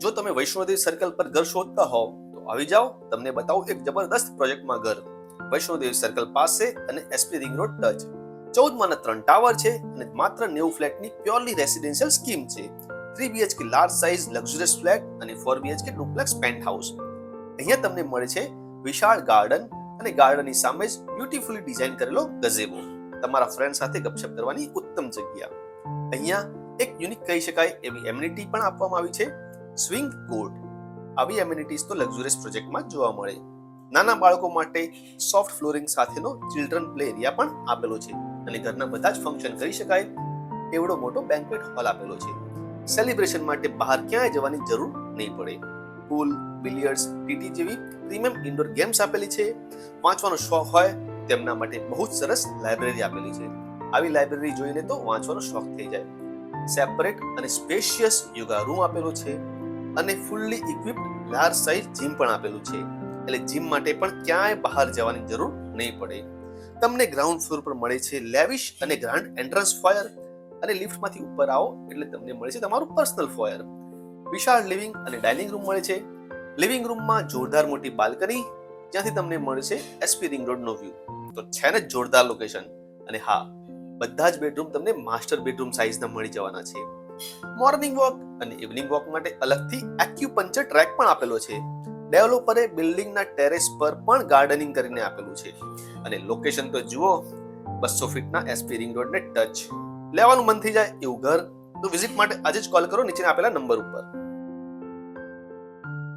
જો તમે વૈષ્ણોદેવી સર્કલ પર ઘર શોધતા હોવ તો આવી જાઓ, તમને બતાવું એક જબરદસ્ત પ્રોજેક્ટમાં ઘર. વૈષ્ણોદેવી સર્કલ પાસે અને એસપી રિંગ રોડ ટચ 14 માં 3 ટાવર છે અને માત્ર 90 ફ્લેટની પ્યોરલી રેસિડેન્શિયલ સ્કીમ છે. 3 BHK large size luxurious flat અને 4 BHK ડુપ્લેક્સ પેન્ટ હાઉસ. અહીંયા તમને મળે છે વિશાળ ગાર્ડન અને ગાર્ડનની સામે જ બ્યુટીફુલી ડિઝાઇન કરેલો ગઝેબો. તમારા ફ્રેન્ડ સાથે ગપશપ કરવાની ઉત્તમ જગ્યા. અહીંયા એક યુનિક કહી શકાય એવી એમ્યુનિટી પણ આપવામાં આવી છે, સ્વિંગ કોર્ટ. આવી એમ્યુનિટીઝ તો લક્ઝુરિયસ પ્રોજેક્ટમાં જોવા મળે. નાના બાળકો માટે સોફ્ટ ફ્લોરિંગ સાથેનો ચિલ્ડ્રન પ્લે એરિયા પણ આપેલો છે અને ઘરના બધા જ ફંક્શન કરી શકાય એવડો મોટો બેન્ક્વેટ હોલ આપેલો છે. સેલિબ્રેશન માટે બહાર ક્યાંય જવાની જરૂર નહીં પડે. પૂલ, બિલિયર્ડ્સ, ટીટી જેવી પ્રીમિયમ ઇન્ડોર ગેમ્સ આપેલી છે. વાંચવાનો શોખ હોય તેમના માટે બહુ જ સરસ લાઇબ્રેરી આપેલી છે. આવી લાઇબ્રેરી જોઈને તો વાંચવાનો શોખ થઈ જાય. સેપરેટ અને સ્પેશિયસ યોગા રૂમ આપેલો છે અને fully equipped large size gym પણ આપેલું છે. એટલે જીમ માટે પણ ક્યાંય બહાર જવાની જરૂર નહીં પડે. તમને ગ્રાઉન્ડ ફ્લોર પર મળે છે લેવિશ અને ગ્રાન્ડ એન્ટ્રન્સ ફોયર અને લિફ્ટમાંથી ઉપર આવો એટલે તમને મળે છે તમારું પર્સનલ ફોયર. વિશાળ લિવિંગ અને ડાઇનિંગ રૂમ મળે છે. લિવિંગ રૂમમાં જોરદાર મોટી બાલ્કની, જ્યાંથી તમને મળે છે એસપી રિંગ રોડનો વ્યૂ. તો છે ને જોરદાર લોકેશન. અને હા, બધા જ બેડરૂમ તમને માસ્ટર બેડરૂમ સાઇઝના મળી જવાના છે. મોર્નિંગ વોક અને ઇવનિંગ વોક માટે અલગથી એક્યુપંક્ચર ટ્રેક પણ આપેલો છે. ડેવલપરે બિલ્ડિંગના ટેરેસ પર પણ ગાર્ડનિંગ કરીને આપેલું છે. અને લોકેશન તો જુઓ, 200 ફીટના એસપી રિંગ રોડને ટચ. લેવાનું મન થઈ જાય એવું ઘર તો વિઝિટ માટે આજે જ કોલ કરો નીચે આપેલા નંબર ઉપર.